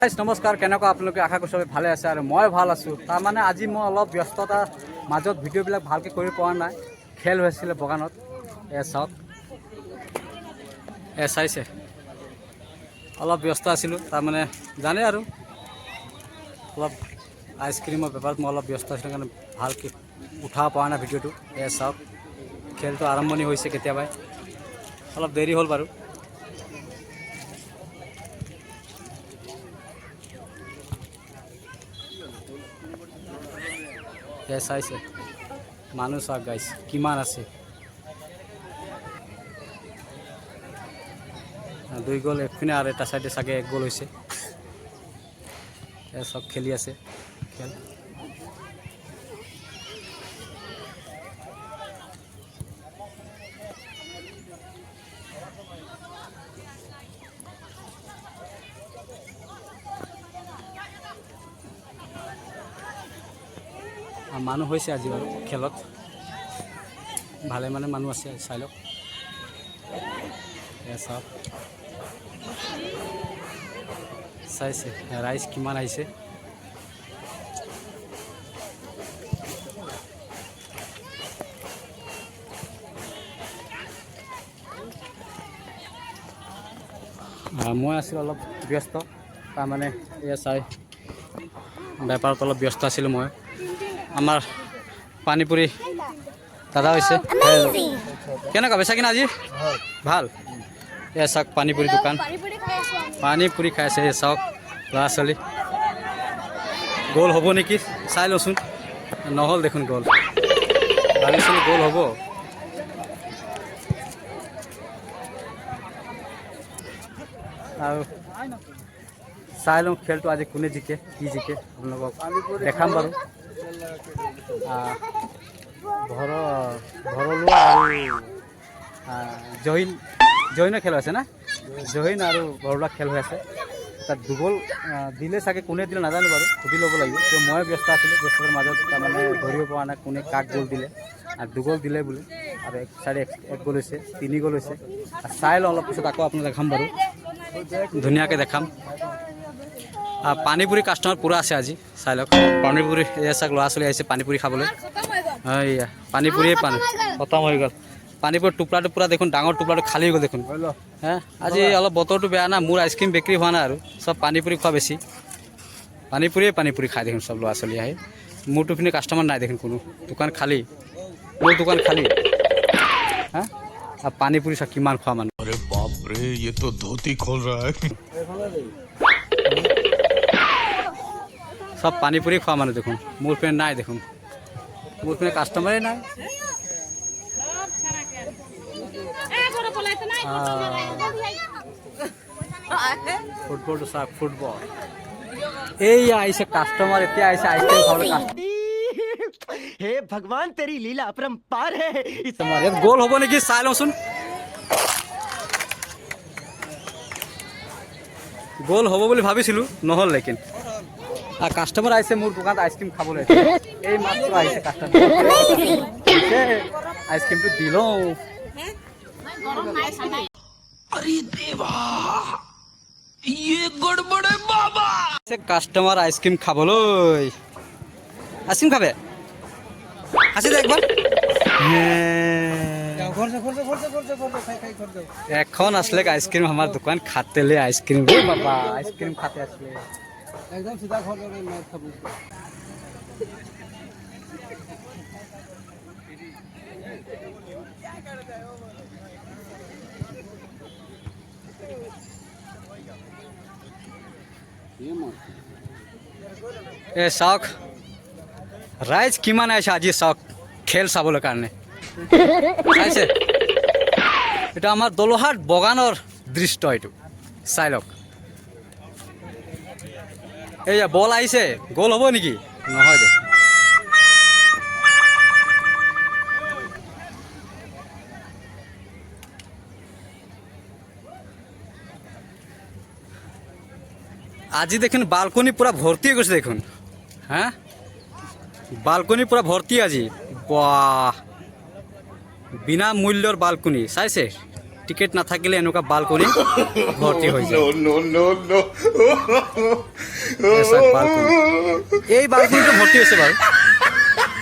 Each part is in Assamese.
নমস্কাৰ, কেনেকুৱা আপোনালোকে? আশা কৰিছোঁ ভালে আছে আৰু মই ভাল আছোঁ। তাৰমানে আজি মই অলপ ব্যস্ততাৰ মাজত ভিডিঅ'বিলাক ভালকৈ কৰি পোৱা নাই। খেল হৈছিলে বাগানত, চাওক, চাইছে, অলপ ব্যস্ত আছিলোঁ। তাৰমানে জানে আৰু অলপ আইচক্ৰীমৰ বেপাৰত মই অলপ ব্যস্ত আছিলোঁ কাৰণে ভালকৈ উঠাব পৰা নাই ভিডিঅ'টো। চাওক, খেলটো আৰম্ভণি হৈছে কেতিয়াবাই, অলপ দেৰি হ'ল বাৰু। চাইছে মানুহ চাওক গাইছ কিমান আছে। 2 গ'ল একপিনে আৰু এটা চাইডে চাগে 1 গ'ল হৈছে। চব খেলি আছে খেল। মানুহ হৈছে আজি বাৰু খেলত, ভালে মানে মানুহ আছে, চাই লওক। চাওক, চাইছে ৰাইজ কিমান আহিছে। মই আছিলোঁ অলপ ব্যস্ত, তাৰমানে চাই বেপাৰত অলপ ব্যস্ত আছিলোঁ মই। আমাৰ পানীপুৰি দাদা হৈছে, কেনেকুৱা বেচা কিনা আজি? ভাল। চাওক পানীপুৰি দোকান, পানীপুৰি খাই আছে। চাওক ল'ৰা ছোৱালী, গ'ল হ'ব নেকি চাই লওঁচোন। নহ'ল দেখোন গ'ল, ভাবিছিলোঁ গ'ল হ'ব। আৰু চাই লওঁ খেলটো আজি কোনে জিকে, কি জিকে আপোনালোকক দেখাম বাৰু। ভৰলুৱা আৰু জহিনৰ খেল আছে না, জহিন আৰু ভৰলুৱা খেল হৈ আছে। তাত 2 গ'ল দিলে চাগে, কোনে দিলে নাজানো বাৰু, সুধি ল'ব লাগিব। কিয় মই ব্যস্ত আছিলোঁ, ব্যস্ততাৰ মাজত তাৰমানে ধৰিব পৰা নাই কোনে কাক গ'ল দিলে। আৰু 2 গ'ল দিলে বোলে, আৰু এক চাইডে 1 গ'ল হৈছে, 3 গ'ল হৈছে। চাই লওঁ অলপ পিছত আকৌ আপোনাক দেখাম বাৰু, ধুনীয়াকৈ দেখাম। পানীপুৰি কাষ্টমাৰ পূৰা আছে আজি, চাই লওক। পানীপুৰি চাওক, ল'ৰা ছোৱালী আহিছে পানীপুৰি খাবলৈ। এয়া পানীপুৰিয়ে খতম হৈ গ'ল। পানীপুৰি টুকুৰাটো পূৰা দেখোন, ডাঙৰ টুকুৰাটো খালী হৈ গ'ল দেখোন। আজি অলপ বতৰটো বেয়া না, মোৰ আইচক্ৰীম বিক্ৰী হোৱা নাই আৰু চব পানীপুৰি খোৱা বেছি। পানীপুৰি খাই দেখোন চব ল'ৰা ছোৱালী আহি। মোৰতো পিনে কাষ্টমাৰ নাই দেখোন, কোনো দোকান খালী, মোৰ দোকান খালী। আৰু পানীপুৰি চাওক কিমান খোৱা মানুহ। अरे बाप रे, ये तो धोती खोल रहा है। সব পানীপুৰি খোৱা মানুহ দেখোন, মোৰ পিনে নাই দেখোন, মোৰ পিনে কাষ্টমাৰে নাই। ফুটবলটো চাওক, ফুটবল এইয়া আহিছে কাষ্টমাৰ, এতিয়া আহিছে আইচক্ৰীম খাবলৈ। हे भगवान तेरी लीला अपरंपार है। ইয়াত গ'ল হ'ব নেকি চাই লওঁচোন। গ'ল হ'ব বুলি ভাবিছিলোঁ, নহ'ল লেকিন। কাষ্টমাৰ আহিছে মোৰ দোকানত আইচক্ৰীম খাবলৈ। এই মাত্ৰ আহিছে কাষ্টমাৰ, আইচক্ৰীমটো দি লওঁ। কাষ্টমাৰ আইচক্ৰীম খাবলৈ, আইচক্ৰীম খাবে আছে দে একবাৰ। এখন আসলে आइसक्रीम हमारे दुकान खाते ले आइसक्रीम बाबा, आइसक्रीम खाते असले एकदम सीधा खोल रहे मैं सब उसको। ए চাওক ৰাইজ কিমান আছে আজি, চাওক খেল চাবলৈ কাৰণে। চাইছে, এটা আমাৰ দলহাট বাগানৰ দৃশ্য, এইটো চাই লওক। এইয়া বল আহিছে, গ'ল হ'ব নেকি? নহয় দে। আজি দেখোন বালকনি পুরা ভর্তি হয়ে গেছে দেখুন। হ্যাঁ, বালকনি পুরা ভর্তি আজি। বাহ, বিনা মূল্যর বালকনি চাইছে, টিকেট নাথাকিলে এনেকুৱা বালকনি ভৰ্তি হৈ যায়। नो नो नो এই চাওক বালকনি, এই বালকনিটো ভৰ্তি হৈছে বাৰু।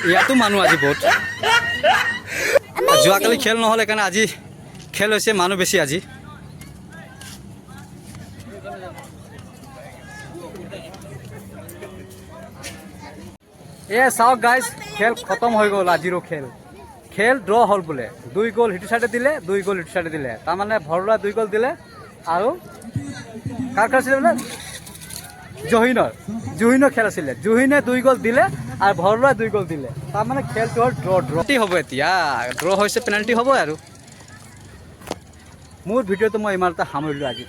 ইয়াতো মানুহ আজি বহুত। যোৱাকালি খেল নহ'লে কাৰণে আজি খেল হৈছে, মানুহ বেছি আজি। চাওক গাইজ, খেল খতম হৈ গ'ল আজিৰো খেল। খেল ড্ৰ হ'ল বোলে, 2 গ'ল সিটো চাইডে দিলে, 2 গ'ল ইটো চাইডে দিলে। তাৰমানে ভৰলুৱা 2 গ'ল দিলে আৰু কাৰ আছিলে বোলে জহিনৰ খেল আছিলে। জহিনে 2 গ'ল দিলে আৰু ভৰলুৱা 2 গ'ল দিলে। তাৰমানে খেলটো হ'ল ড্ৰ হ'ব। এতিয়া ড্ৰ হৈছে, পেনাল্টি হ'ব আৰু। মোৰ ভিডিঅ'টো মই ইমানতে সামৰিলোঁ আজি।